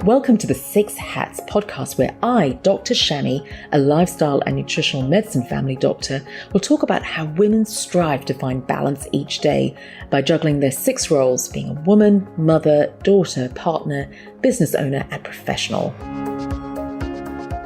Welcome to the Six Hats podcast, where I, Dr. Shami, a lifestyle and nutritional medicine family doctor, will talk about how women strive to find balance each day by juggling their six roles, being a woman, mother, daughter, partner, business owner, and professional.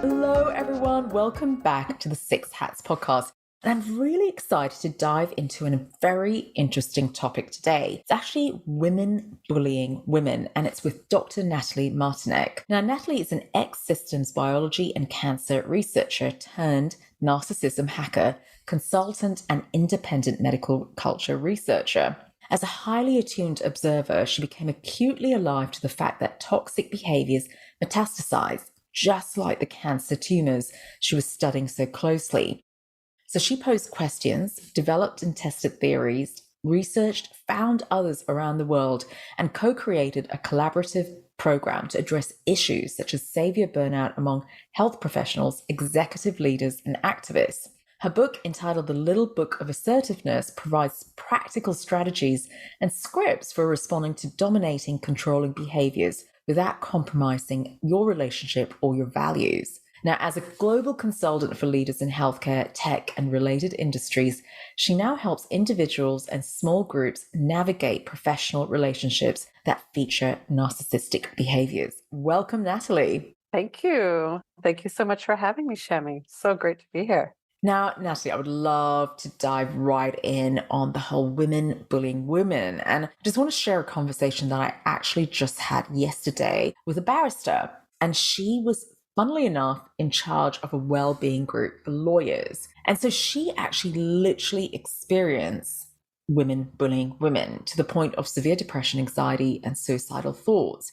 Hello, everyone. Welcome back to the Six Hats podcast. And I'm really excited to dive into a very interesting topic today. It's actually women bullying women, and it's with Dr. Nathalie Martinek. Now, Nathalie is an ex-systems biology and cancer researcher turned narcissism hacker, consultant, and independent medical culture researcher. As a highly attuned observer, she became acutely alive to the fact that toxic behaviours metastasize, just like the cancer tumours she was studying so closely. So she posed questions, developed and tested theories, researched, found others around the world, and co-created a collaborative program to address issues such as saviour burnout among health professionals, executive leaders, and activists. Her book, entitled The Little Book of Assertiveness, provides practical strategies and scripts for responding to dominating, controlling behaviours without compromising your relationship or your values. Now, as a global consultant for leaders in healthcare, tech, and related industries, she now helps individuals and small groups navigate professional relationships that feature narcissistic behaviors. Welcome, Nathalie. Thank you. Thank you so much for having me, Shami. So great to be here. Now, Nathalie, I would love to dive right in on the whole women bullying women. And I just want to share a conversation that I actually just had yesterday with a barrister. And she was, funnily enough, in charge of a well-being group for lawyers. And so she actually literally experienced women bullying women to the point of severe depression, anxiety, and suicidal thoughts.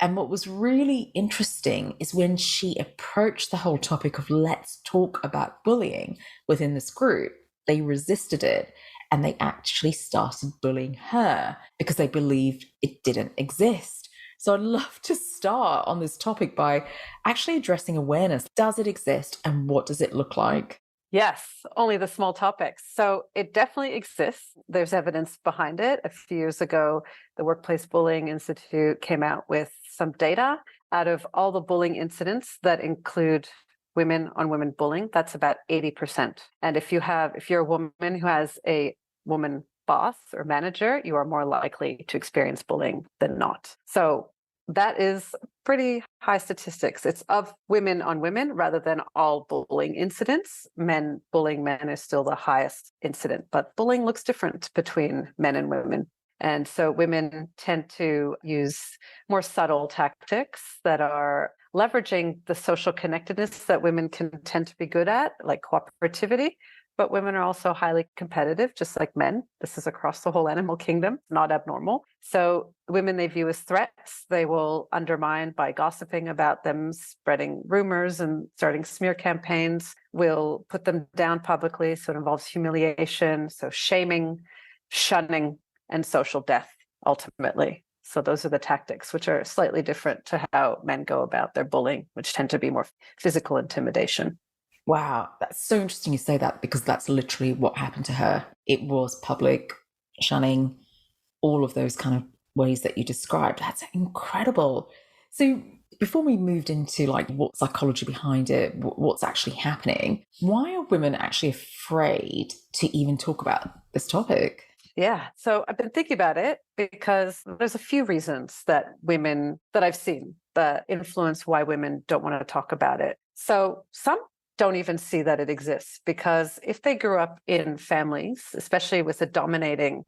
And what was really interesting is when she approached the whole topic of let's talk about bullying within this group, they resisted it and they actually started bullying her because they believed it didn't exist. So I'd love to start on this topic by actually addressing awareness. Does it exist and what does it look like? Yes, only the small topics. So it definitely exists. There's evidence behind it. A few years ago, the Workplace Bullying Institute came out with some data. Out of all the bullying incidents that include women on women bullying, that's about 80%. And if you're a woman who has a woman boss or manager, you are more likely to experience bullying than not. So that is pretty high statistics. It's of women on women rather than all bullying incidents. Men bullying men is still the highest incident, but bullying looks different between men and women. And so women tend to use more subtle tactics that are leveraging the social connectedness that women can tend to be good at, like cooperativity. But women are also highly competitive, just like men. This is across the whole animal kingdom, not abnormal. So women they view as threats. They will undermine by gossiping about them, spreading rumors and starting smear campaigns, will put them down publicly. So it involves humiliation, so shaming, shunning, and social death, ultimately. So those are the tactics, which are slightly different to how men go about their bullying, which tend to be more physical intimidation. Wow, that's so interesting you say that because that's literally what happened to her. It was public shunning, all of those kind of ways that you described. That's incredible. So before we moved into like what psychology behind it, what's actually happening, why are women actually afraid to even talk about this topic? Yeah, so I've been thinking about it because there's a few reasons that I've seen that influence why women don't want to talk about it. So some don't even see that it exists because if they grew up in families, especially with a dominating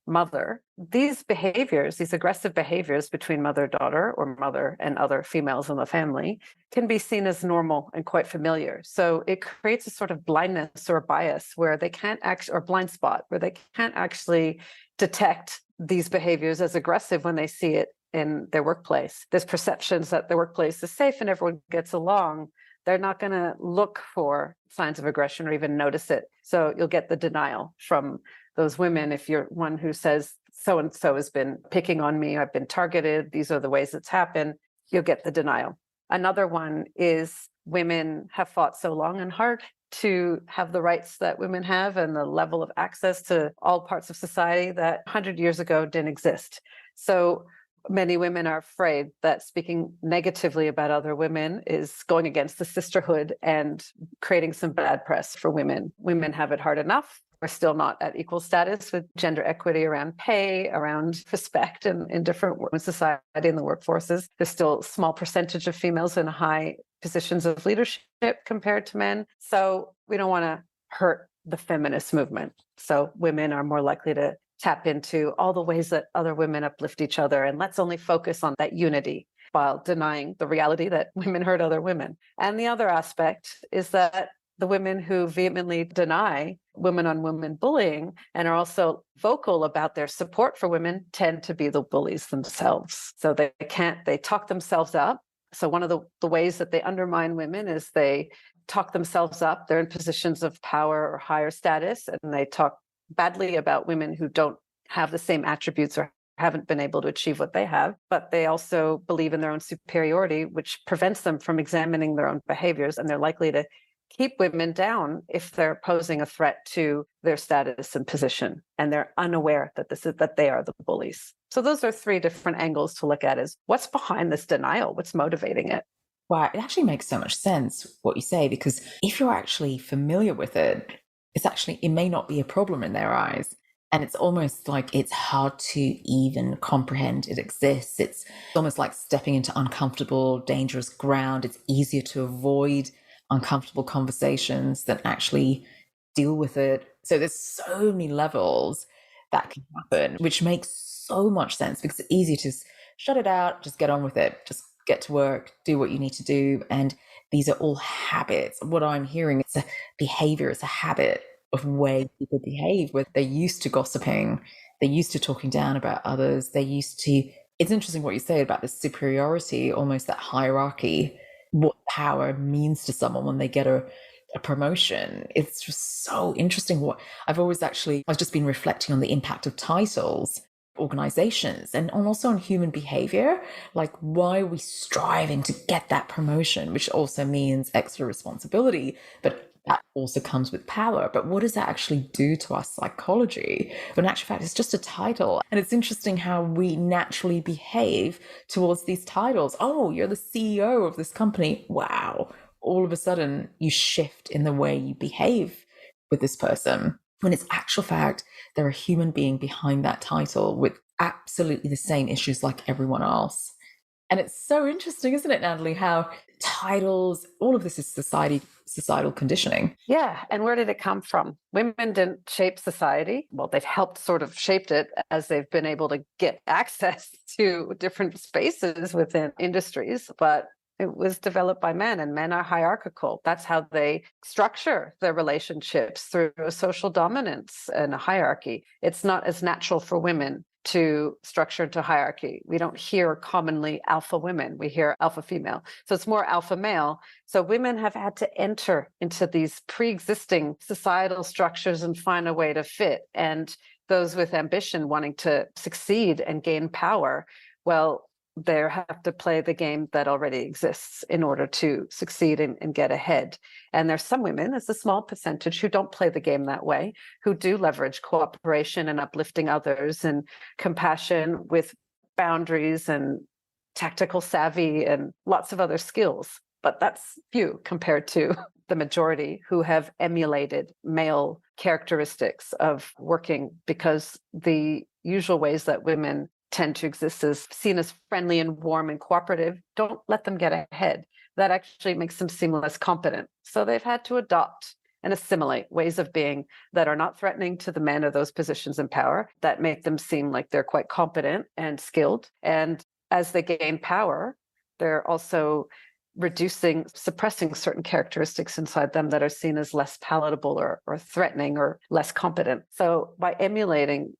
mother, these behaviors, these aggressive behaviors between mother-daughter or mother and other females in the family can be seen as normal and quite familiar. So it creates a sort of blindness or bias where they can't actually, or blind spot, where they can't actually detect these behaviors as aggressive when they see it in their workplace. There's perceptions that the workplace is safe and everyone gets along. They're not going to look for signs of aggression or even notice it. So you'll get the denial from those women. If you're one who says, so-and-so has been picking on me, I've been targeted, these are the ways it's happened, you'll get the denial. Another one is women have fought so long and hard to have the rights that women have and the level of access to all parts of society that 100 years ago didn't exist. So Many women are afraid that speaking negatively about other women is going against the sisterhood and creating some bad press for women. Women have it hard enough. We're still not at equal status with gender equity around pay, around respect, and in different society in the workforces. There's still a small percentage of females in high positions of leadership compared to men. So we don't want to hurt the feminist movement. So women are more likely to tap into all the ways that other women uplift each other. And let's only focus on that unity while denying the reality that women hurt other women. And the other aspect is that the women who vehemently deny women on women bullying and are also vocal about their support for women tend to be the bullies themselves. So they talk themselves up. So one of the ways that they undermine women is they talk themselves up. They're in positions of power or higher status, and they talk badly about women who don't have the same attributes or haven't been able to achieve what they have, but they also believe in their own superiority, which prevents them from examining their own behaviors, and they're likely to keep women down if they're posing a threat to their status and position, and they're unaware that they are the bullies. So those are three different angles to look at: is what's behind this denial, what's motivating it. Wow, it actually makes so much sense what you say, because if you're actually familiar with it, it may not be a problem in their eyes. And it's almost like it's hard to even comprehend it exists. It's almost like stepping into uncomfortable, dangerous ground. It's easier to avoid uncomfortable conversations than actually deal with it. So there's so many levels that can happen, which makes so much sense, because it's easy to just shut it out, just get on with it, just get to work, do what you need to do. And these are all habits. What I'm hearing, it's a behavior, it's a habit of way people behave, where they're used to gossiping, they're used to talking down about others, it's interesting what you say about the superiority, almost that hierarchy, what power means to someone when they get a promotion. It's just so interesting. I've just been reflecting on the impact of titles, organizations, and also on human behavior. Like, why are we striving to get that promotion, which also means extra responsibility, but that also comes with power. But what does that actually do to our psychology? But in actual fact, it's just a title. And it's interesting how we naturally behave towards these titles. Oh, you're the CEO of this company. Wow. All of a sudden, you shift in the way you behave with this person, when it's actual fact, they're a human being behind that title with absolutely the same issues like everyone else. And it's so interesting, isn't it, Nathalie, how titles, all of this is societal conditioning. Yeah. And where did it come from? Women didn't shape society. Well, they've helped sort of shaped it as they've been able to get access to different spaces within industries, but it was developed by men, and men are hierarchical. That's how they structure their relationships, through a social dominance and a hierarchy. It's not as natural for women to structure into hierarchy. We don't hear commonly alpha women, we hear alpha female. So it's more alpha male. So women have had to enter into these pre-existing societal structures and find a way to fit. And those with ambition wanting to succeed and gain power, well, they have to play the game that already exists in order to succeed and get ahead. And there's some women, it's a small percentage, who don't play the game that way, who do leverage cooperation and uplifting others and compassion with boundaries and tactical savvy and lots of other skills. But that's few compared to the majority who have emulated male characteristics of working, because the usual ways that women tend to exist as seen as friendly and warm and cooperative don't let them get ahead. That actually makes them seem less competent. So they've had to adopt and assimilate ways of being that are not threatening to the men of those positions in power, that make them seem like they're quite competent and skilled. And as they gain power, they're also suppressing certain characteristics inside them that are seen as less palatable or threatening or less competent. So by emulating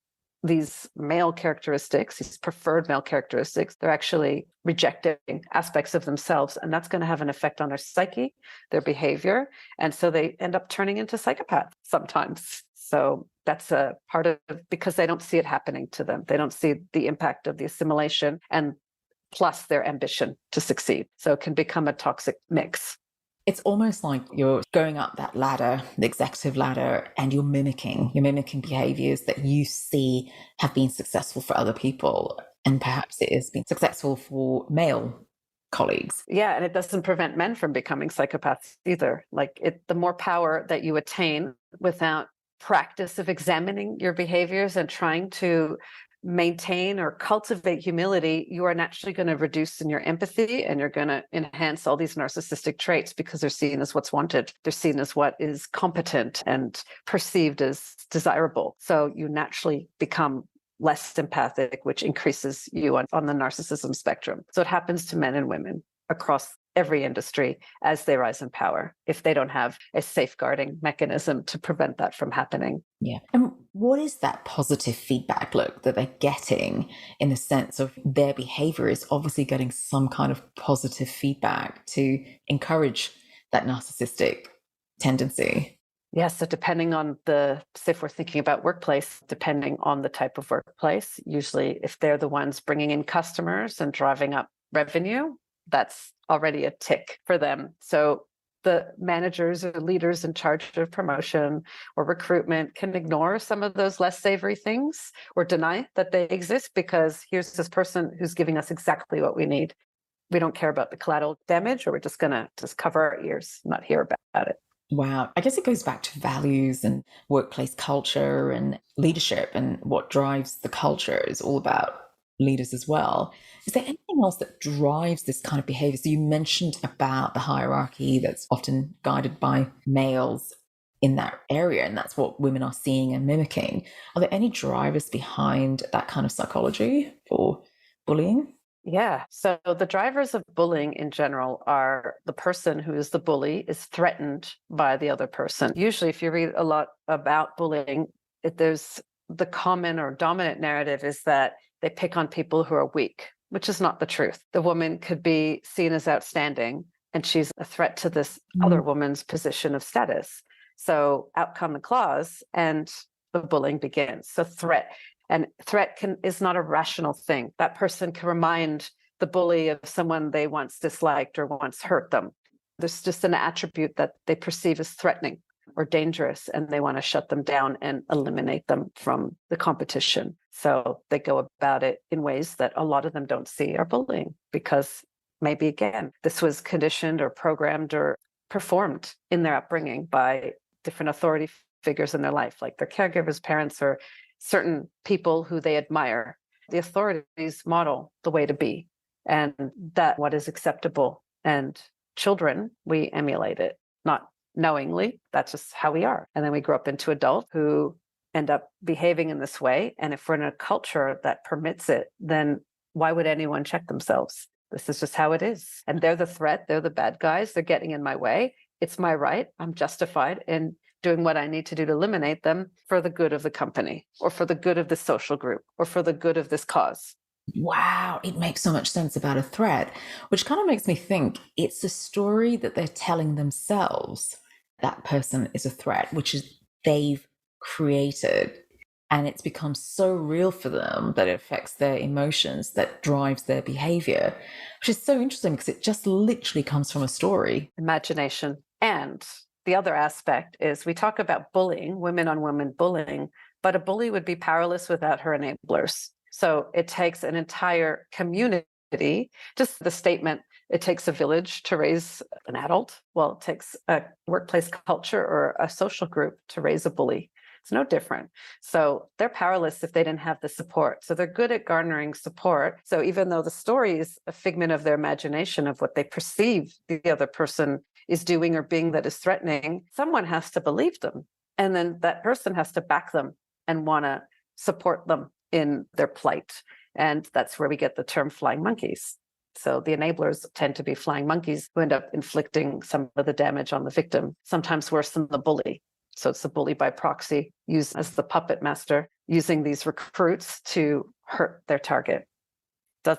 these male characteristics, these preferred male characteristics, they're actually rejecting aspects of themselves. And that's going to have an effect on their psyche, their behavior. And so they end up turning into psychopaths sometimes. So that's a part of, because they don't see it happening to them. They don't see the impact of the assimilation and plus their ambition to succeed. So it can become a toxic mix. It's almost like you're going up that ladder, the executive ladder, and you're mimicking behaviors that you see have been successful for other people. And perhaps it has been successful for male colleagues. Yeah, and it doesn't prevent men from becoming psychopaths either. Like the more power that you attain without practice of examining your behaviors and trying to maintain or cultivate humility, you are naturally going to reduce in your empathy, and you're going to enhance all these narcissistic traits because they're seen as what's wanted. They're seen as what is competent and perceived as desirable. So you naturally become less empathic, which increases you on the narcissism spectrum. So it happens to men and women across every industry as they rise in power, if they don't have a safeguarding mechanism to prevent that from happening. Yeah. And what is that positive feedback look that they're getting, in the sense of their behavior is obviously getting some kind of positive feedback to encourage that narcissistic tendency? Yeah, so depending on if we're thinking about workplace, depending on the type of workplace, usually if they're the ones bringing in customers and driving up revenue, that's already a tick for them. So the managers or leaders in charge of promotion or recruitment can ignore some of those less savory things or deny that they exist, because here's this person who's giving us exactly what we need. We don't care about the collateral damage, or we're just going to cover our ears, not hear about it. Wow. I guess it goes back to values and workplace culture and leadership, and what drives the culture is all about leaders as well. Is there anything else that drives this kind of behavior? So you mentioned about the hierarchy that's often guided by males in that area, and that's what women are seeing and mimicking. Are there any drivers behind that kind of psychology for bullying? Yeah. So the drivers of bullying in general are the person who is the bully is threatened by the other person. Usually, if you read a lot about bullying, there's the common or dominant narrative is that they pick on people who are weak, which is not the truth. The woman could be seen as outstanding, and she's a threat to this other woman's position of status. So out come the claws, and the bullying begins. So threat. And threat is not a rational thing. That person can remind the bully of someone they once disliked or once hurt them. There's just an attribute that they perceive as threatening or dangerous, and they want to shut them down and eliminate them from the competition. So they go about it in ways that a lot of them don't see are bullying, because maybe, again, this was conditioned or programmed or performed in their upbringing by different authority figures in their life, like their caregivers, parents, or certain people who they admire. The authorities model the way to be, and that what is acceptable. And children, we emulate it, not knowingly. That's just how we are. And then we grow up into adults who end up behaving in this way. And if we're in a culture that permits it, then why would anyone check themselves? This is just how it is. And they're the threat. They're the bad guys. They're getting in my way. It's my right. I'm justified in doing what I need to do to eliminate them for the good of the company, or for the good of the social group, or for the good of this cause. Wow, it makes so much sense about a threat, which kind of makes me think it's a story that they're telling themselves. That person is a threat, which is they've created. And it's become so real for them that it affects their emotions, that drives their behavior, which is so interesting because it just literally comes from a story. Imagination. And the other aspect is, we talk about bullying, women on women bullying, but a bully would be powerless without her enablers. So it takes an entire community, just the statement, it takes a village to raise an adult. Well, it takes a workplace culture or a social group to raise a bully. It's no different. So they're powerless if they didn't have the support. So they're good at garnering support. So even though the story is a figment of their imagination of what they perceive the other person is doing or being that is threatening, someone has to believe them. And then that person has to back them and want to support them in their plight. And that's where we get the term flying monkeys. So the enablers tend to be flying monkeys who end up inflicting some of the damage on the victim, sometimes worse than the bully. So it's the bully by proxy, used as the puppet master, using these recruits to hurt their target.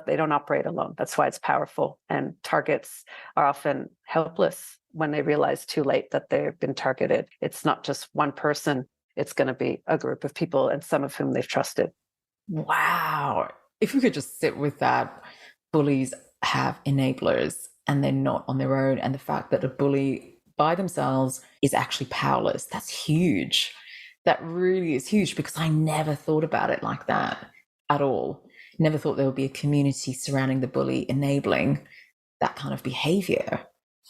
They don't operate alone. That's why it's powerful. And targets are often helpless when they realize too late that they've been targeted. It's not just one person. It's going to be a group of people, and some of whom they've trusted. Wow. If we could just sit with that, bullies have enablers and they're not on their own. And the fact that a bully by themselves is actually powerless, that's huge. That really is huge, because I never thought about it like that at all. never thought there would be a community surrounding the bully enabling that kind of behavior.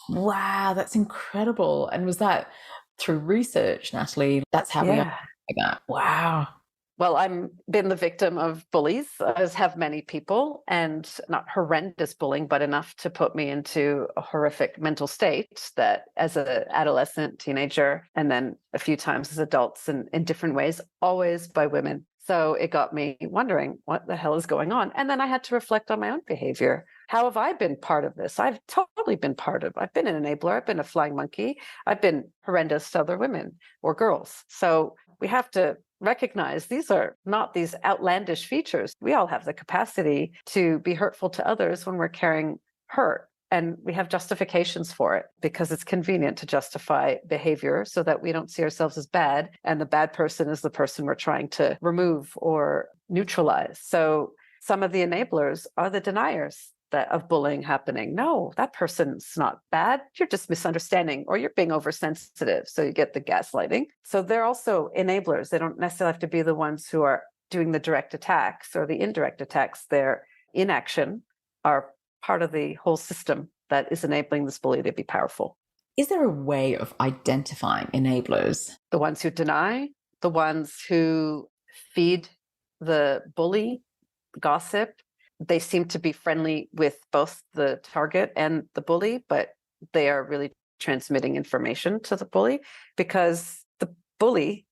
Wow, that's incredible. And was that through research, Natalie? That's how we Yeah. understand that. Wow. Well, I've been the victim of bullies, as have many people, and not horrendous bullying, but enough to put me into a horrific mental state that as an adolescent, teenager, and then a few times as adults in different ways, always by women. So it got me wondering what the hell is going on. And then I had to reflect on my own behavior. How have I been part of this? I've totally been part of it. I've been an enabler. I've been a flying monkey. I've been horrendous to other women or girls. So we have to recognize these are not these outlandish features. We all have the capacity to be hurtful to others when we're carrying hurt. And we have justifications for it because it's convenient to justify behavior so that we don't see ourselves as bad. And the bad person is the person we're trying to remove or neutralize. So some of the enablers are the deniers of bullying happening. No, that person's not bad. You're just misunderstanding or you're being oversensitive. So you get the gaslighting. So they're also enablers. They don't necessarily have to be the ones who are doing the direct attacks or the indirect attacks. Their inaction are part of the whole system that is enabling this bully to be powerful. Is there a way of identifying enablers? The ones who deny, the ones who feed the bully, gossip. They seem to be friendly with both the target and the bully, but they are really transmitting information to the bully because the bully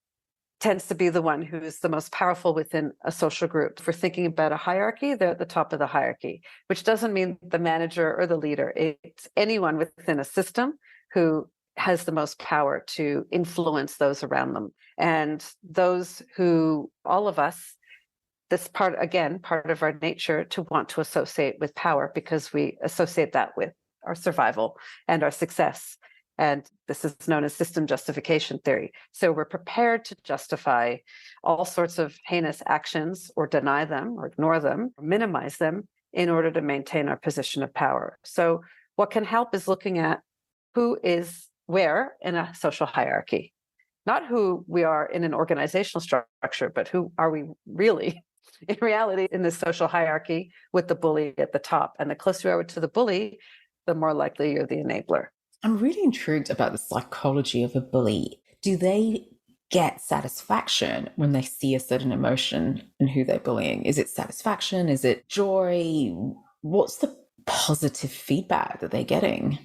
tends to be the one who is the most powerful within a social group. If we're thinking about a hierarchy, they're at the top of the hierarchy, which doesn't mean the manager or the leader. It's anyone within a system who has the most power to influence those around them. And those who, all of us, this part, again, part of our nature to want to associate with power because we associate that with our survival and our success. And this is known as system justification theory. So we're prepared to justify all sorts of heinous actions or deny them or ignore them, or minimize them in order to maintain our position of power. So what can help is looking at who is where in a social hierarchy, not who we are in an organizational structure, but who are we really in reality in this social hierarchy with the bully at the top. And the closer you are to the bully, the more likely you're the enabler. I'm really intrigued about the psychology of a bully. Do they get satisfaction when they see a certain emotion in who they're bullying? Is it satisfaction? Is it joy? What's the positive feedback that they're getting?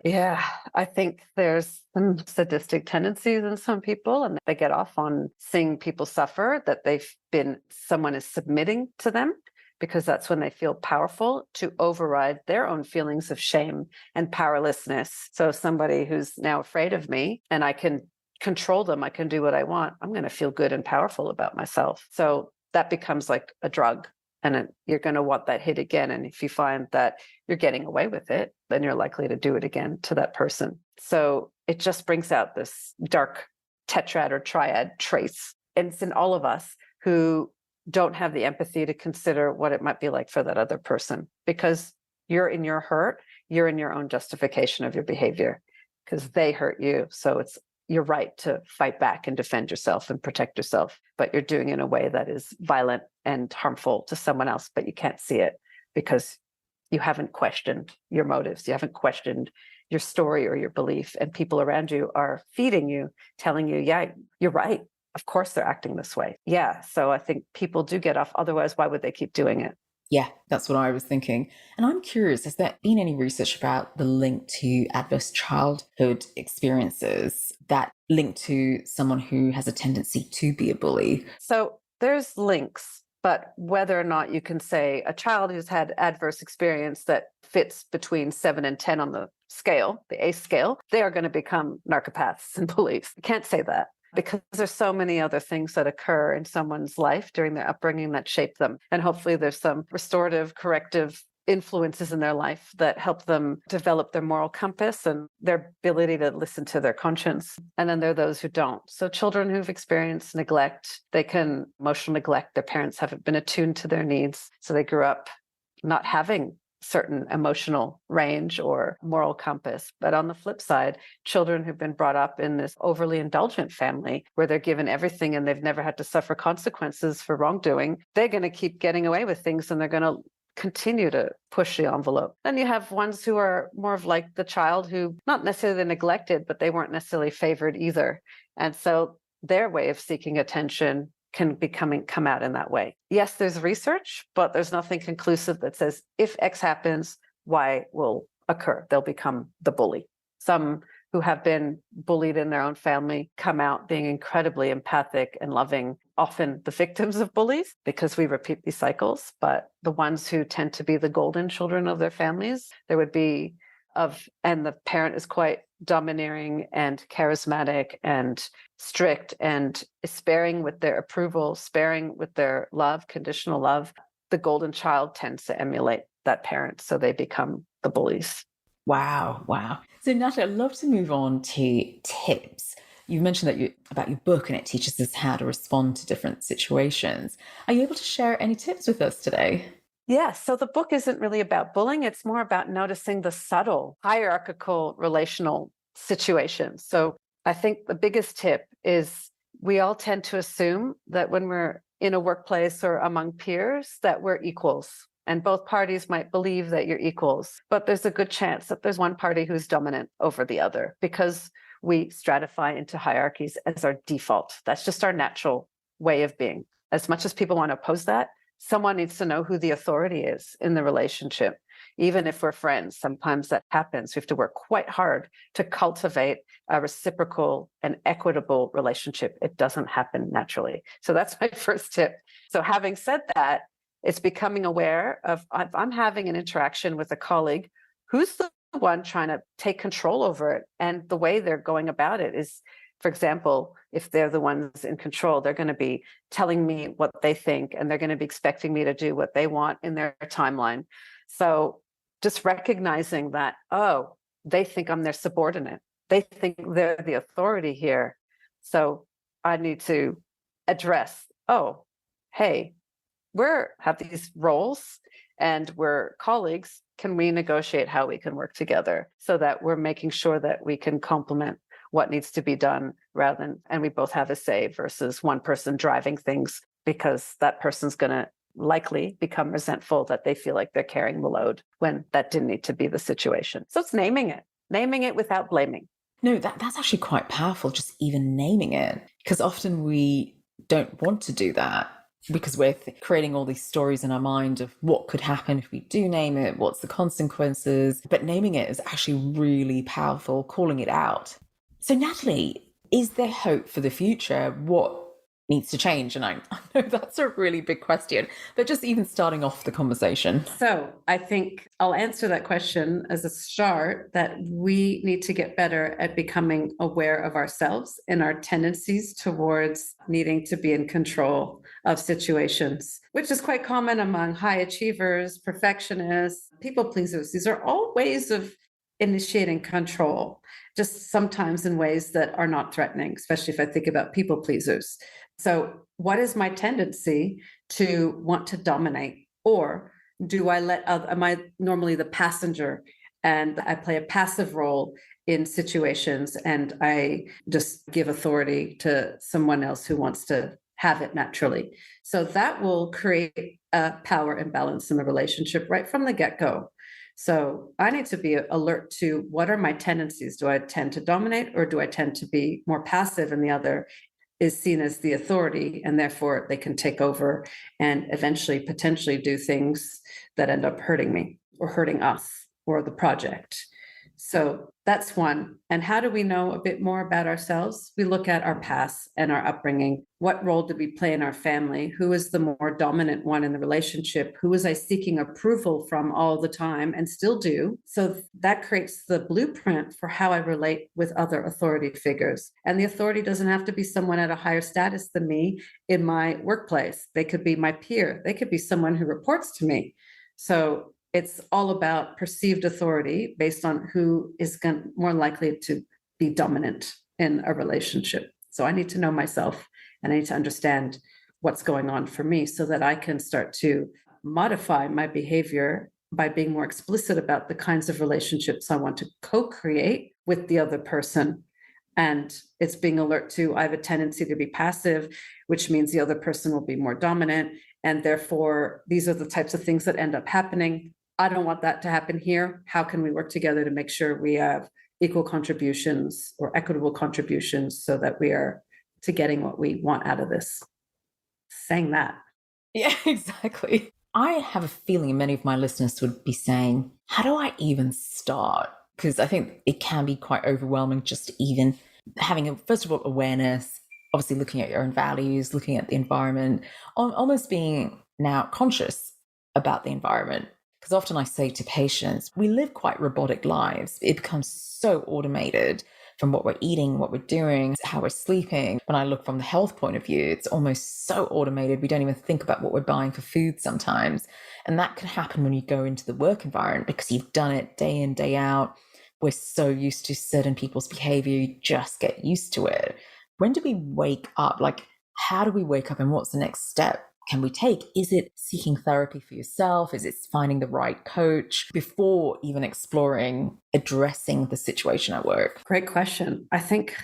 Yeah, I think there's some sadistic tendencies in some people, and they get off on seeing people suffer, that someone is submitting to them, because that's when they feel powerful to override their own feelings of shame and powerlessness. So somebody who's now afraid of me and I can control them, I can do what I want, I'm going to feel good and powerful about myself. So that becomes like a drug. And you're going to want that hit again. And if you find that you're getting away with it, then you're likely to do it again to that person. So it just brings out this dark tetrad or triad trace. And it's in all of us who don't have the empathy to consider what it might be like for that other person, because you're in your hurt, you're in your own justification of your behavior because they hurt you. So it's your right to fight back and defend yourself and protect yourself, but you're doing it in a way that is violent and harmful to someone else, but you can't see it because you haven't questioned your motives. You haven't questioned your story or your belief, and people around you are feeding you, telling you, yeah, you're right. Of course they're acting this way. Yeah. So I think people do get off. Otherwise, why would they keep doing it? Yeah, that's what I was thinking. And I'm curious, has there been any research about the link to adverse childhood experiences that link to someone who has a tendency to be a bully? So there's links, but whether or not you can say a child who's had adverse experience that fits between 7 and 10 on the scale, the ACE scale, they are going to become narcopaths and bullies. You can't say that, because there's so many other things that occur in someone's life during their upbringing that shape them. And hopefully there's some restorative, corrective influences in their life that help them develop their moral compass and their ability to listen to their conscience. And then there are those who don't. So children who've experienced neglect, they can emotional neglect. Their parents haven't been attuned to their needs. So they grew up not having certain emotional range or moral compass. But on the flip side, children who've been brought up in this overly indulgent family where they're given everything and they've never had to suffer consequences for wrongdoing, they're going to keep getting away with things and they're going to continue to push the envelope. Then you have ones who are more of like the child who, not necessarily neglected, but they weren't necessarily favored either. And so their way of seeking attention can come out in that way. Yes, there's research, but there's nothing conclusive that says if X happens, Y will occur. They'll become the bully. Some who have been bullied in their own family come out being incredibly empathic and loving, often the victims of bullies because we repeat these cycles. But the ones who tend to be the golden children of their families, there would be and the parent is quite domineering and charismatic and strict and sparing with their approval, sparing with their love, conditional love. The golden child tends to emulate that parent, so they become the bullies. Wow. So Natalie, I'd love to move on to tips. You mentioned about your book and it teaches us how to respond to different situations. Are you able to share any tips with us today? Yeah, so the book isn't really about bullying. It's more about noticing the subtle hierarchical relational situations. So I think the biggest tip is we all tend to assume that when we're in a workplace or among peers that we're equals. And both parties might believe that you're equals, but there's a good chance that there's one party who's dominant over the other because we stratify into hierarchies as our default. That's just our natural way of being. As much as people want to oppose that, someone needs to know who the authority is in the relationship. Even if we're friends, sometimes that happens. We have to work quite hard to cultivate a reciprocal and equitable relationship. It doesn't happen naturally. So that's my first tip. So having said that, it's becoming aware of if I'm having an interaction with a colleague, who's the one trying to take control over it? And the way they're going about it is, for example, if they're the ones in control, they're going to be telling me what they think, and they're going to be expecting me to do what they want in their timeline. So just recognizing that, oh, they think I'm their subordinate. They think they're the authority here. So I need to address, oh, hey, have these roles and we're colleagues. Can we negotiate how we can work together so that we're making sure that we can complement what needs to be done and we both have a say versus one person driving things because that person's going to likely become resentful that they feel like they're carrying the load when that didn't need to be the situation. So it's naming it without blaming. No, that's actually quite powerful, just even naming it, because often we don't want to do that because we're creating all these stories in our mind of what could happen if we do name it, what's the consequences. But naming it is actually really powerful, calling it out. So Natalie, is there hope for the future? What needs to change? And I know that's a really big question, but just even starting off the conversation. So I think I'll answer that question as a start that we need to get better at becoming aware of ourselves and our tendencies towards needing to be in control of situations, which is quite common among high achievers, perfectionists, people pleasers. These are all ways of initiating control, just sometimes in ways that are not threatening, especially if I think about people pleasers. So what is my tendency to want to dominate? Or am I normally the passenger and I play a passive role in situations and I just give authority to someone else who wants to have it naturally? So that will create a power imbalance in the relationship right from the get-go. So I need to be alert to what are my tendencies? Do I tend to dominate or do I tend to be more passive, and the other is seen as the authority and therefore they can take over and eventually potentially do things that end up hurting me or hurting us or the project? So that's one. And how do we know a bit more about ourselves? We look at our past and our upbringing. What role did we play in our family? Who is the more dominant one in the relationship? Who was I seeking approval from all the time and still do? So that creates the blueprint for how I relate with other authority figures. And the authority doesn't have to be someone at a higher status than me in my workplace. They could be my peer. They could be someone who reports to me. So it's all about perceived authority based on who is more likely to be dominant in a relationship. So I need to know myself and I need to understand what's going on for me so that I can start to modify my behavior by being more explicit about the kinds of relationships I want to co-create with the other person. And it's being alert to, I have a tendency to be passive, which means the other person will be more dominant. And therefore, these are the types of things that end up happening. I don't want that to happen here. How can we work together to make sure we have equal contributions or equitable contributions so that we are to getting what we want out of this? Saying that. Yeah, exactly. I have a feeling many of my listeners would be saying, how do I even start? Because I think it can be quite overwhelming just even having, first of all, awareness, obviously looking at your own values, looking at the environment, almost being now conscious about the environment. Because often I say to patients, we live quite robotic lives. It becomes so automated from what we're eating, what we're doing, how we're sleeping. When I look from the health point of view, it's almost so automated. We don't even think about what we're buying for food sometimes. And that can happen when you go into the work environment because you've done it day in, day out. We're so used to certain people's behavior, you just get used to it. When do we wake up? Like, how do we wake up and what's the next step can we take? Is it seeking therapy for yourself? Is it finding the right coach before even exploring addressing the situation at work? Great question. I think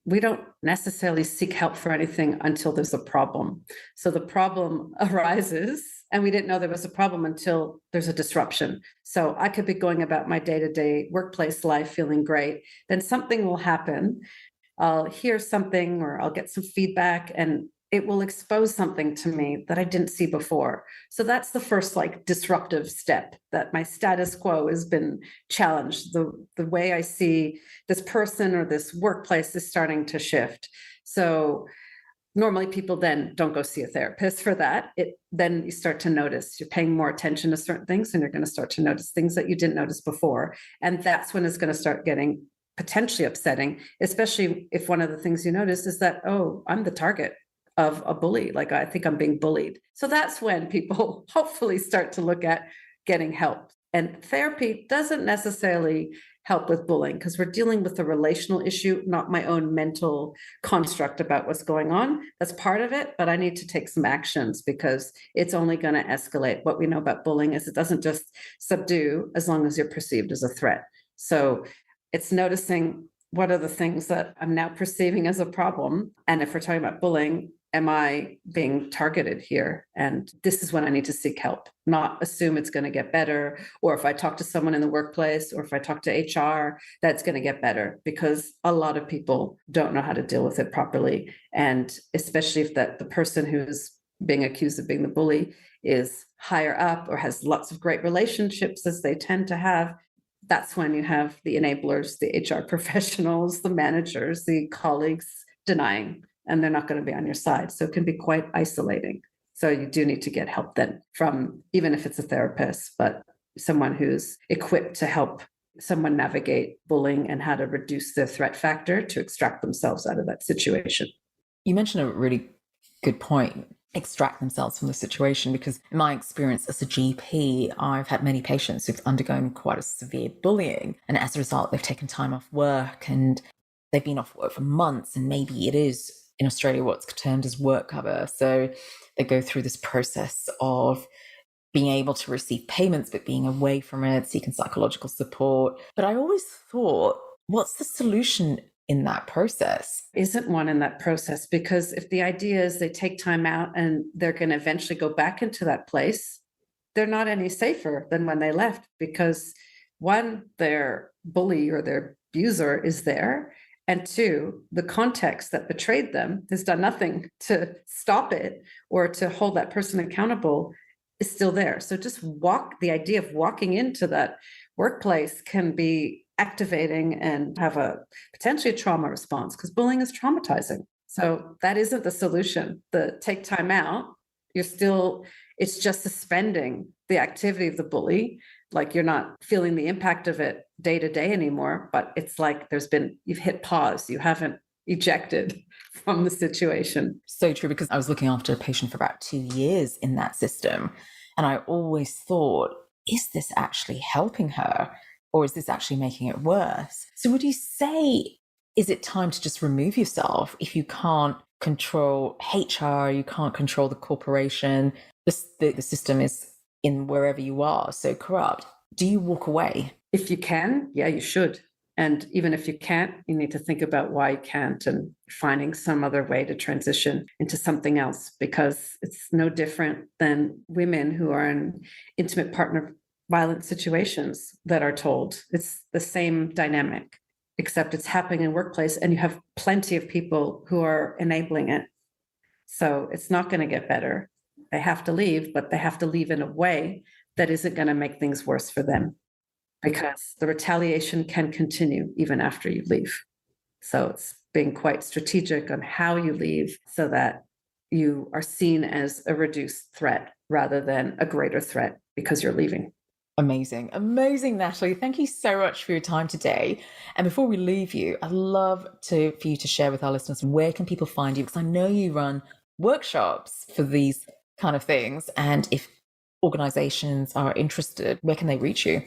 we don't necessarily seek help for anything until there's a problem. So the problem arises and we didn't know there was a problem until there's a disruption. So I could be going about my day-to-day workplace life feeling great. Then something will happen. I'll hear something or I'll get some feedback and it will expose something to me that I didn't see before. So that's the first disruptive step, that my status quo has been challenged. The way I see this person or this workplace is starting to shift. So normally people then don't go see a therapist for that. Then you start to notice, you're paying more attention to certain things and you're going to start to notice things that you didn't notice before. And that's when it's going to start getting potentially upsetting, especially if one of the things you notice is that, oh, I'm the target of a bully. Like, I think I'm being bullied. So that's when people hopefully start to look at getting help. And therapy doesn't necessarily help with bullying because we're dealing with a relational issue, not my own mental construct about what's going on. That's part of it, but I need to take some actions because it's only going to escalate. What we know about bullying is it doesn't just subdue as long as you're perceived as a threat. So it's noticing what are the things that I'm now perceiving as a problem. And if we're talking about bullying, am I being targeted here? And this is when I need to seek help, not assume it's going to get better. Or if I talk to someone in the workplace, or if I talk to HR, that's going to get better, because a lot of people don't know how to deal with it properly. And especially if the person who's being accused of being the bully is higher up or has lots of great relationships, as they tend to have, that's when you have the enablers, the HR professionals, the managers, the colleagues denying, and they're not going to be on your side. So it can be quite isolating. So you do need to get help then from, even if it's a therapist, but someone who's equipped to help someone navigate bullying and how to reduce their threat factor to extract themselves out of that situation. You mentioned a really good point, extract themselves from the situation, because in my experience as a GP, I've had many patients who've undergone quite a severe bullying. And as a result, they've taken time off work and they've been off work for months. And maybe it is in Australia what's termed as work cover. So they go through this process of being able to receive payments, but being away from it, seeking psychological support. But I always thought, what's the solution in that process? Isn't one in that process, because if the idea is they take time out and they're going to eventually go back into that place, they're not any safer than when they left, because one, their bully or their abuser is there. And two, the context that betrayed them has done nothing to stop it or to hold that person accountable is still there. So just the idea of walking into that workplace can be activating and have a potentially a trauma response, because bullying is traumatizing. So that isn't the solution. The take time out, it's just suspending the activity of the bully. Like, you're not feeling the impact of it day to day anymore, but it's like you've hit pause. You haven't ejected from the situation. So true, because I was looking after a patient for about 2 years in that system. And I always thought, is this actually helping her? Or is this actually making it worse? So would you say, is it time to just remove yourself if you can't control HR, you can't control the corporation, the system is in wherever you are so corrupt, do you walk away? If you can, yeah, you should. And even if you can't, you need to think about why you can't and finding some other way to transition into something else, because it's no different than women who are in intimate partner violent situations that are told. It's the same dynamic, except it's happening in workplace and you have plenty of people who are enabling it. So it's not going to get better. They have to leave, but they have to leave in a way that isn't going to make things worse for them, because the retaliation can continue even after you leave. So it's being quite strategic on how you leave so that you are seen as a reduced threat rather than a greater threat because you're leaving. Amazing. Amazing, Nathalie. Thank you so much for your time today. And before we leave you, I'd love for you to share with our listeners, where can people find you? Because I know you run workshops for these kind of things. And if organizations are interested, where can they reach you?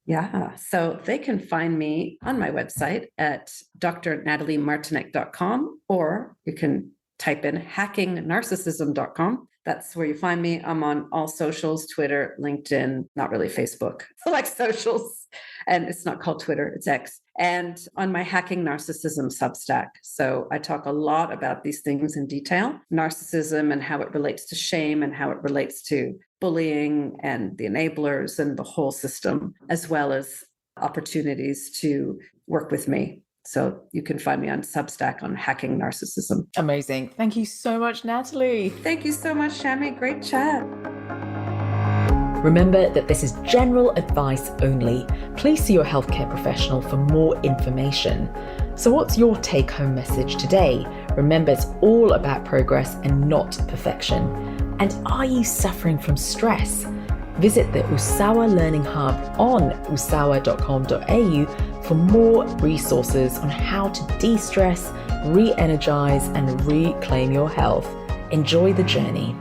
Yeah, so they can find me on my website at drnataliemartinek.com, or you can type in hackingnarcissism.com. That's where you find me. I'm on all socials, Twitter, LinkedIn, not really Facebook, like socials. And it's not called Twitter, it's X. And on my Hacking Narcissism Substack. So I talk a lot about these things in detail, narcissism and how it relates to shame and how it relates to bullying and the enablers and the whole system, as well as opportunities to work with me. So you can find me on Substack on Hacking Narcissism. Amazing. Thank you so much, Nathalie. Thank you so much, Shami. Great chat. Remember that this is general advice only. Please see your healthcare professional for more information. So what's your take-home message today? Remember, it's all about progress and not perfection. And are you suffering from stress? Visit the Usawa Learning Hub on usawa.com.au for more resources on how to de-stress, re-energize, and reclaim your health. Enjoy the journey.